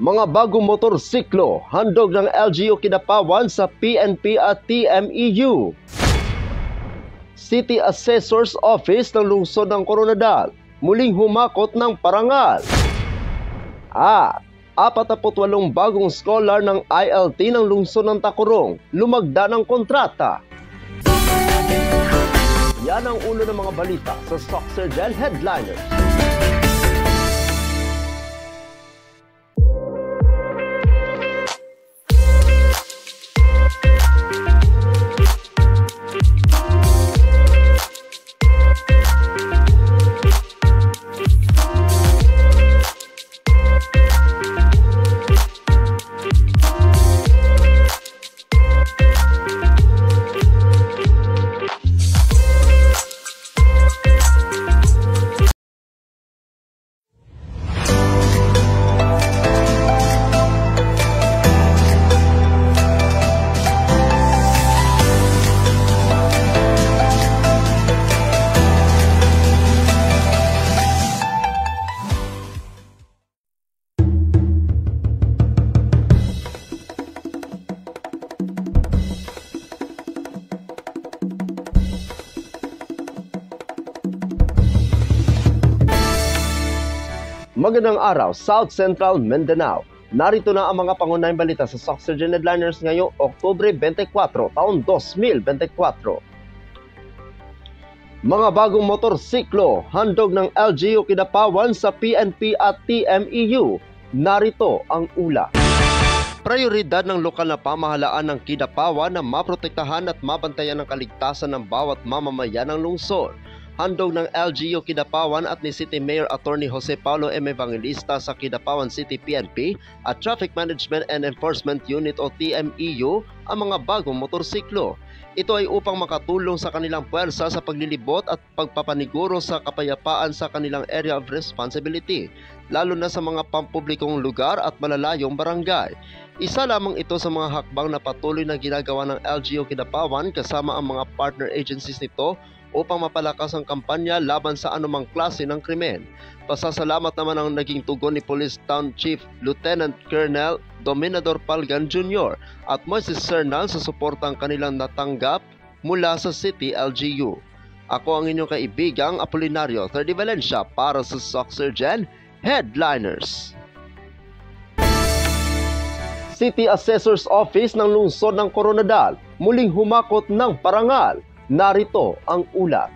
Mga bagong motorsiklo, handog ng LGU Kidapawan sa PNP at TMEU. City Assessor's Office ng lungsod ng Coronadal, muling humakot ng parangal. At 48 bagong scholar ng ILT ng lungsod ng Tacurong, lumagda ng kontrata. Yan ang ulo ng mga balita sa Soxergen Headliners. Magandang araw, South Central Mindanao. Narito na ang mga pangunahing balita sa Soxergen Headliners ngayong Oktubre 24, taon 2024. Mga bagong motorsiklo, handog ng LGU Kidapawan sa PNP at TMEU. Narito ang ula. Prioridad ng lokal na pamahalaan ng Kidapawan na maprotektahan at mabantayan ang kaligtasan ng bawat mamamayan ng lungsod. Handog ng LGU Kidapawan at ni City Mayor Attorney Jose Paulo M. Evangelista sa Kidapawan City PNP at Traffic Management and Enforcement Unit o TMEU ang mga bagong motorsiklo. Ito ay upang makatulong sa kanilang puwersa sa paglilibot at pagpapaniguro sa kapayapaan sa kanilang area of responsibility, lalo na sa mga pampublikong lugar at malalayong barangay. Isa lamang ito sa mga hakbang na patuloy na ginagawa ng LGU Kidapawan kasama ang mga partner agencies nito upang mapalakas ang kampanya laban sa anumang klase ng krimen. Pasasalamat naman ang naging tugon ni Police Town Chief Lieutenant Colonel Dominador Palgan Jr. at Moises Cernal sa suportang kanilang natanggap mula sa City LGU. Ako ang inyong kaibigang Apolinario Thirdy Valencia para sa Soxergen Headliners. City Assessor's Office ng lungsod ng Coronadal, muling humakot ng parangal. Narito ang ulat.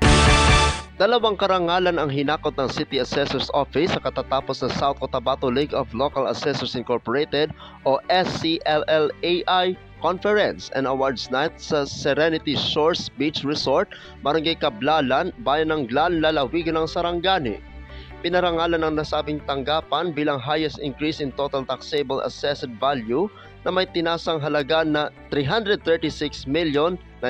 Dalawang karangalan ang hinakot ng City Assessor's Office sa katatapos ng South Cotabato League of Local Assessors Incorporated o SCLLAI Conference and Awards Night sa Serenity Shores Beach Resort, Barangay Cablalan, Bayan ng Glan, Lalawigan ng Sarangani. Pinarangalan ng nasabing tanggapan bilang highest increase in total taxable assessed value na may tinasang halaga na 336,967,749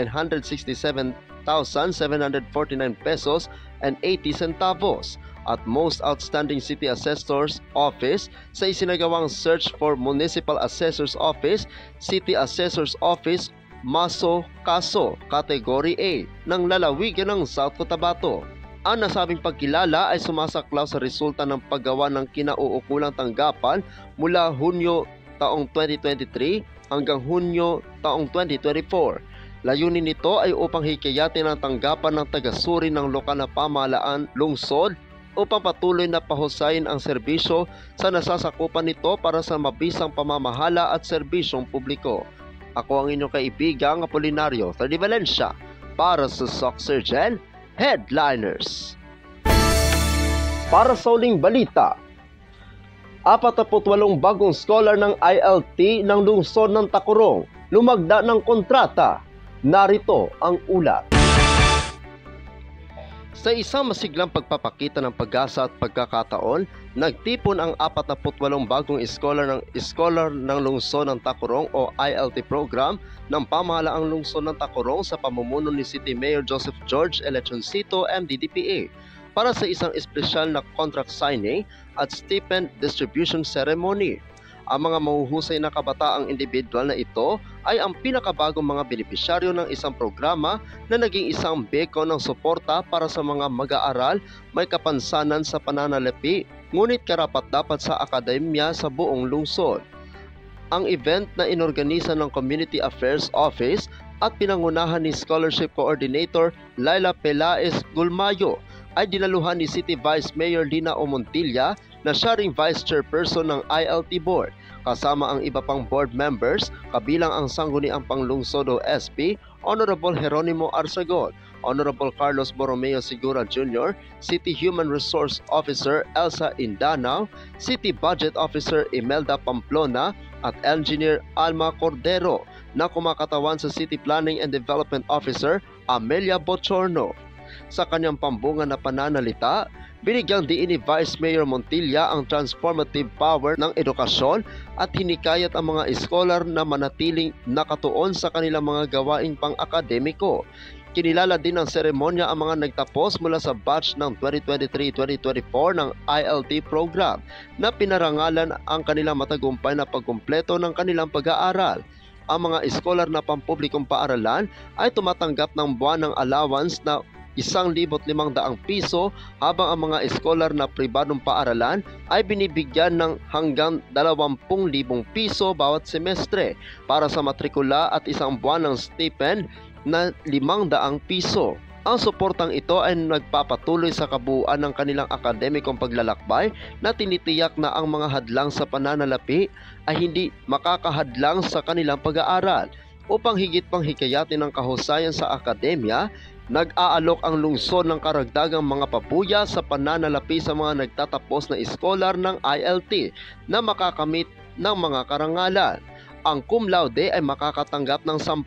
pesos and 80 centavos at most outstanding City Assessor's Office sa isinagawang Search for Municipal Assessor's Office, City Assessor's Office, Maso Kaso, Category A ng lalawigan ng South Cotabato. Ang nasabing pagkilala ay sumasaklaw sa resulta ng paggawa ng kinauukulang tanggapan mula Hunyo taong 2023 hanggang Hunyo taong 2024. Layunin nito ay upang hikayatin ang tanggapan ng taga-suri ng lokal na pamahalaan lungsod upang patuloy na pahusayin ang serbisyo sa nasasakupan nito para sa mabisang pamamahala at serbisyong publiko. Ako ang inyong kaibigang Apolinario Thirdy Valencia para sa Soxergen Headliners. Para sa uling balita, 48 bagong scholar ng ILT ng lungsod ng Tacurong, lumagda ng kontrata. Narito ang ulat. Sa isang masiglang pagpapakita ng pag-asa at pagkakataon, nagtipon ang 48 bagong scholar ng lungsod ng Tacurong o ILT program ng pamahalaang lungsod ng Tacurong sa pamumuno ni City Mayor Joseph George Elechoncito, MD-DPA para sa isang espesyal na contract signing at stipend distribution ceremony. Ang mga mahuhusay na kabataang individual na ito ay ang pinakabagong mga benepisyaryo ng isang programa na naging isang beacon ng suporta para sa mga mag-aaral may kapansanan sa pananalapi ngunit karapat-dapat sa akademya sa buong lungsod. Ang event na inorganisa ng Community Affairs Office at pinangunahan ni Scholarship Coordinator Laila Pelaez Gulmayo ay dinaluhan ni City Vice Mayor Lina Omontilla na siya ring Vice Chairperson ng ILT Board, kasama ang iba pang board members kabilang ang sangguniang panglungsod o SP, Honorable Jeronimo Arsagon, Honorable Carlos Borromeo Segura Jr., City Human Resource Officer Elsa Indanao, City Budget Officer Imelda Pamplona at Engineer Alma Cordero na kumakatawan sa City Planning and Development Officer Amelia Bochorno. Sa kanyang pambunga na pananalita, binigyang diin ni Vice Mayor Montilla ang transformative power ng edukasyon at hinikayat ang mga eskolar na manatiling nakatuon sa kanilang mga gawaing pang-akademiko. Kinilala din ng seremonya ang mga nagtapos mula sa batch ng 2023-2024 ng ILT program na pinarangalan ang kanilang matagumpay na pagkumpleto ng kanilang pag-aaral. Ang mga eskolar na pampublikong paaralan ay tumatanggap ng buwan ng allowance na 1,500 piso habang ang mga eskolar na pribadong paaralan ay binibigyan ng hanggang 20,000 piso bawat semestre para sa matrikula at isang buwan ng stipend na 500 piso. Ang suportang ito ay nagpapatuloy sa kabuuan ng kanilang akademikong paglalakbay na tinitiyak na ang mga hadlang sa pananalapi ay hindi makakahadlang sa kanilang pag-aaral. Upang higit pang hikayatin ang kahusayan sa akademya, nag-aalok ang lungsod ng karagdagang mga pabuya sa pananalapi sa mga nagtatapos na eskolar ng ILT na makakamit ng mga karangalan. Ang cum laude ay makakatanggap ng 10,000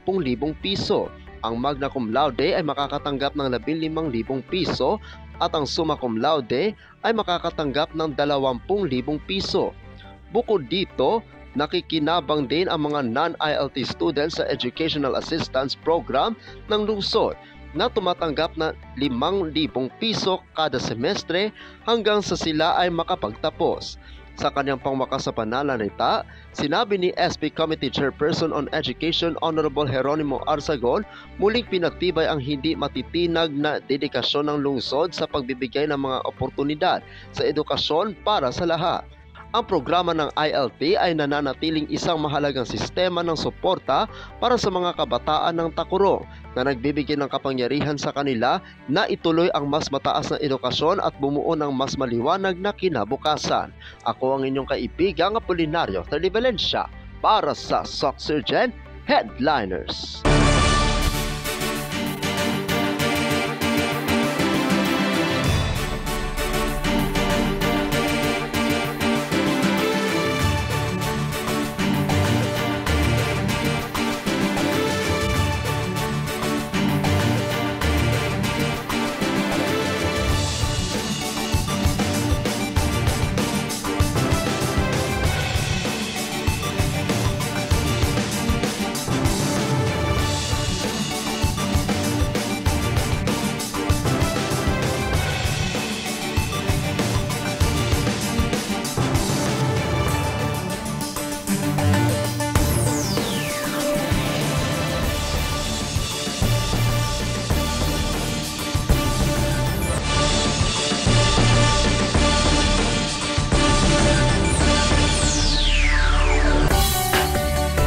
piso. Ang magna cum laude ay makakatanggap ng 15,000 piso at ang summa cum laude ay makakatanggap ng 20,000 piso. Bukod dito, nakikinabang din ang mga non-ILT students sa Educational Assistance Program ng lungsod na tumatanggap na 5,000 piso kada semestre hanggang sa sila ay makapagtapos. Sa kanyang pangwakas sa pananalita, sinabi ni SP Committee Chairperson on Education Honorable Jeronimo Arsagon, muling pinagtibay ang hindi matitinag na dedikasyon ng lungsod sa pagbibigay ng mga oportunidad sa edukasyon para sa lahat. Ang programa ng ILT ay nananatiling isang mahalagang sistema ng suporta para sa mga kabataan ng Takurong na nagbibigay ng kapangyarihan sa kanila na ituloy ang mas mataas na edukasyon at bumuo ng mas maliwanag na kinabukasan. Ako ang inyong kaibigang Apolinario Talivalencia para sa Soxergen Headliners.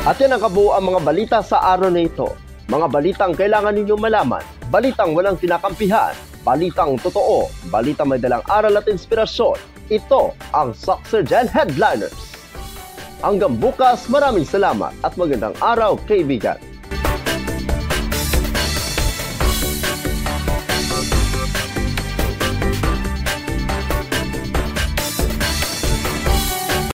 At yan ang kabuuan mga balita sa araw na ito. Mga balitang kailangan ninyong malaman, balitang walang kinakampihan, balitang totoo, balitang may dalang aral at inspirasyon. Ito ang Soxergen Headliners. Hanggang bukas, maraming salamat at magandang araw, kaibigan.